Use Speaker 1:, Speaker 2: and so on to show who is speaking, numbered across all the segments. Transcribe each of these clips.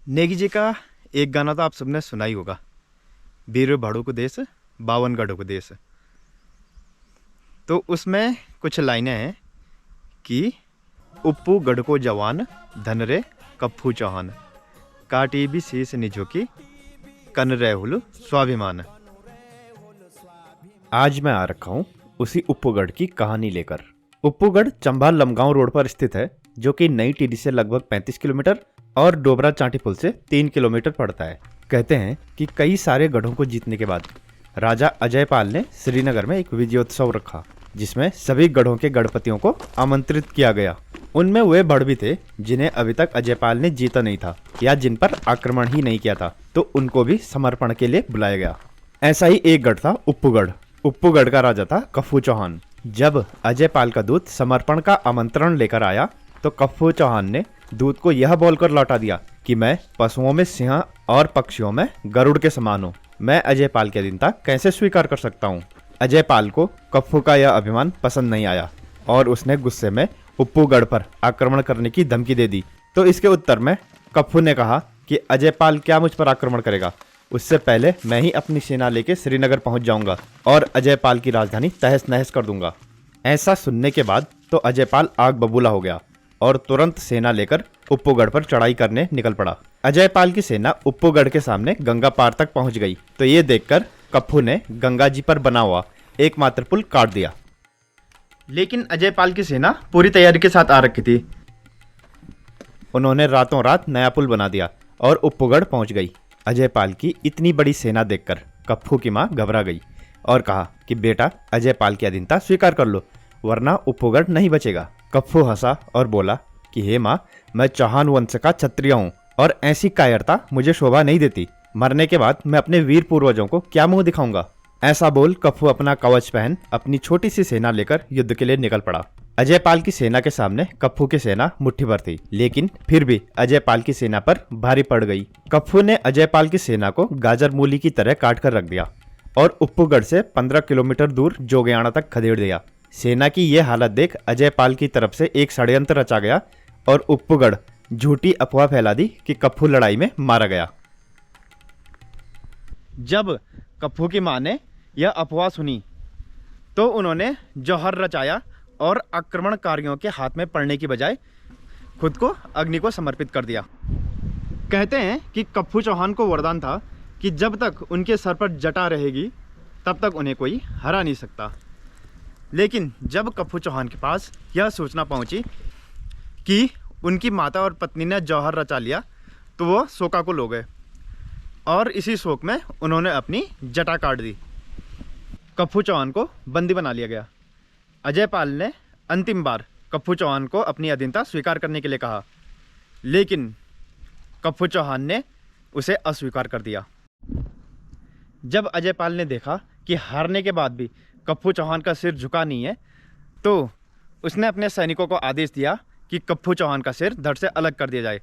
Speaker 1: नेगी जी का एक गाना तो आप सबने सुना ही होगा, वीर भाड़ू को देश, बावन गढ़ों को देश। तो उसमें कुछ लाइनें हैं कि उप्पू गढ़ को जवान, धन रे कप्पू चौहान, काटी भी शीस निझुकी, कन रे हुल स्वाभिमान।
Speaker 2: आज मैं आ रखा हूँ उसी उप्पूगढ़ की कहानी लेकर। उप्पूगढ़ चंबा लमगांव रोड पर स्थित है, जो कि नई टिहरी से लगभग 35 किलोमीटर और डोबरा चांटी पुल से 3 किलोमीटर पड़ता है। कहते हैं कि कई सारे गढ़ों को जीतने के बाद राजा अजयपाल ने श्रीनगर में एक विजयोत्सव रखा, जिसमें सभी गढ़ों के गढ़पतियों को आमंत्रित किया गया। उनमें वे गढ़ भी थे जिन्हें अभी तक अजयपाल ने जीता नहीं था या जिन पर आक्रमण ही नहीं किया था, तो उनको भी समर्पण के लिए बुलाया गया। ऐसा ही एक गढ़ था उप्पूगढ़। उप्पूगढ़ का राजा था कप्पू चौहान। जब अजयपाल का दूत समर्पण का आमंत्रण लेकर आया तो कप्पू चौहान ने दूत को यह बोलकर लौटा दिया कि मैं पशुओं में सिंह और पक्षियों में गरुड़ के समान हूँ। मैं अजयपाल की अधीनता कैसे स्वीकार कर सकता हूँ। अजयपाल को कप्पू का यह अभिमान पसंद नहीं आया और उसने गुस्से में उप्पूगढ़ पर आक्रमण करने की धमकी दे दी। तो इसके उत्तर में कप्पू ने कहा कि अजयपाल क्या मुझ पर आक्रमण करेगा, उससे पहले मैं ही अपनी सेना लेकर श्रीनगर पहुंच जाऊंगा और अजयपाल की राजधानी तहस नहस कर दूंगा। ऐसा सुनने के बाद तो अजयपाल आग बबूला हो गया और तुरंत सेना लेकर उप्पूगढ़ पर चढ़ाई करने निकल पड़ा। अजयपाल की सेना उप्पूगढ़ के सामने गंगा पार तक पहुंच गई तो ये देखकर कप्पू ने गंगा जी पर बना हुआ एकमात्र पुल काट दिया।
Speaker 1: लेकिन अजयपाल की सेना पूरी तैयारी के साथ आ रखी थी।
Speaker 2: उन्होंने रातों रात नया पुल बना दिया और उप्पूगढ़ पहुंच गई। अजयपाल की इतनी बड़ी सेना देखकर कप्पू की मां घबरा गई और कहा कि बेटा, अजयपाल की अधीनता स्वीकार कर लो, वरना उप्पूगढ़ नहीं बचेगा। कप्पू हंसा और बोला कि हे मां, मैं चौहान वंश का क्षत्रिय हूँ और ऐसी कायरता मुझे शोभा नहीं देती। मरने के बाद मैं अपने वीर पूर्वजों को क्या मुंह दिखाऊंगा। ऐसा बोल कप्पू अपना कवच पहन अपनी छोटी सी सेना लेकर युद्ध के लिए निकल पड़ा। अजयपाल की सेना के सामने कप्पू की सेना मुट्ठी भर थी, लेकिन फिर भी अजयपाल की सेना पर भारी पड़ गई। कप्पू ने अजयपाल की सेना को गाजर मूली की तरह काट कर रख दिया और उप्पूगढ़ से 15 किलोमीटर दूर जोगियाना तक खदेड़ दिया। सेना की यह हालत देख अजयपाल की तरफ से एक षड्यंत्र रचा गया और उप्पूगढ़ झूठी अफवाह फैला दी कि कप्पू लड़ाई में मारा गया।
Speaker 1: जब कप्पू की मां ने यह अफवाह सुनी तो उन्होंने जौहर रचाया और आक्रमणकारियों के हाथ में पड़ने की बजाय खुद को अग्नि को समर्पित कर दिया। कहते हैं कि कप्पू चौहान को वरदान था कि जब तक उनके सर पर जटा रहेगी तब तक उन्हें कोई हरा नहीं सकता। लेकिन जब कप्पू चौहान के पास यह सूचना पहुंची कि उनकी माता और पत्नी ने जौहर रचा लिया तो वो शोकाकुल हो गए और इसी शोक में उन्होंने अपनी जटा काट दी। कप्पू चौहान को बंदी बना लिया गया। अजयपाल ने अंतिम बार कप्पू चौहान को अपनी अधीनता स्वीकार करने के लिए कहा, लेकिन कप्पू चौहान ने उसे अस्वीकार कर दिया। जब अजयपाल ने देखा कि हारने के बाद भी कप्पू चौहान का सिर झुका नहीं है, तो उसने अपने सैनिकों को आदेश दिया कि कप्पू चौहान का सिर धड़ से अलग कर दिया जाए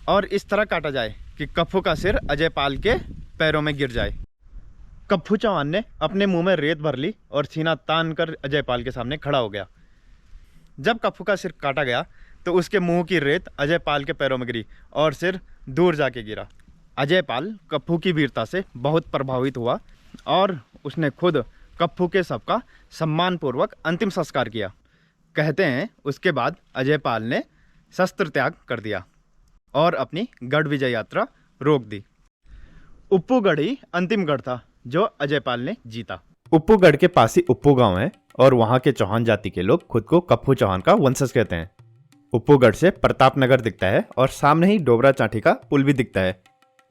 Speaker 1: और इस तरह काटा जाए कि कप्पू का सिर अजयपाल के पैरों में गिर जाए। कप्पू चौहान ने अपने मुंह में रेत भर ली और सीना तान कर अजयपाल के सामने खड़ा हो गया। जब कप्पू का सिर काटा गया तो उसके मुंह की रेत अजयपाल के पैरों में गिरी और सिर दूर जाके गिरा। अजयपाल कप्पू की वीरता से बहुत प्रभावित हुआ और उसने खुद कप्पू के शव का सम्मानपूर्वक अंतिम संस्कार किया। कहते हैं उसके बाद अजयपाल ने शस्त्र त्याग कर दिया और अपनी गढ़ विजय यात्रा रोक दी। उप्पूगढ़ ही अंतिम गढ़ था जो अजयपाल ने जीता।
Speaker 2: उप्पूगढ़ के पास ही उप्पू गांव है और वहां के चौहान जाति के लोग खुद को कप्पू चौहान का वंशज कहते हैं। उप्पूगढ़ से प्रतापनगर दिखता है और सामने ही डोबरा चांठी का पुल भी दिखता है।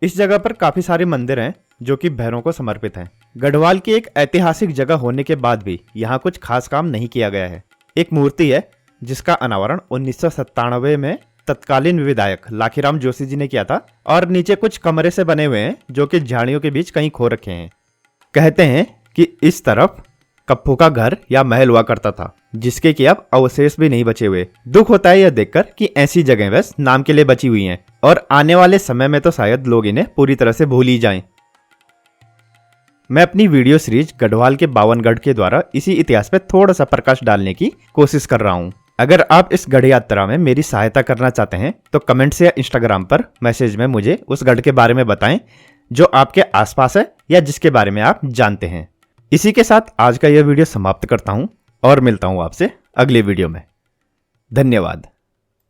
Speaker 2: इस जगह पर काफी सारे मंदिर हैं जो कि भैरों को समर्पित हैं। गढ़वाल की एक ऐतिहासिक जगह होने के बाद भी यहाँ कुछ खास काम नहीं किया गया है। एक मूर्ति है जिसका अनावरण 1997 में तत्कालीन विधायक लाखीराम जोशी जी ने किया था और नीचे कुछ कमरे से बने हुए हैं जो कि झाड़ियों के बीच कहीं खो रखे हैं। कहते हैं कि इस तरफ कप्पू का घर या महल हुआ करता था, जिसके कि अब अवशेष भी नहीं बचे हुए। दुख होता है यह देखकर कि ऐसी जगह बस नाम के लिए बची हुई हैं और आने वाले समय में तो शायद लोग इन्हें पूरी तरह से भूल ही जाएं। मैं अपनी वीडियो सीरीज गढ़वाल के 52 गढ़ के द्वारा इसी इतिहास पे थोड़ा सा प्रकाश डालने की कोशिश कर रहा हूँ। अगर आप इस गढ़ यात्रा में मेरी सहायता करना चाहते हैं तो कमेंट से या इंस्टाग्राम पर मैसेज में मुझे उस गढ़ के बारे में बताएं जो आपके आसपास है या जिसके बारे में आप जानते हैं। इसी के साथ आज का यह वीडियो समाप्त करता हूं और मिलता हूं आपसे अगले वीडियो में। धन्यवाद।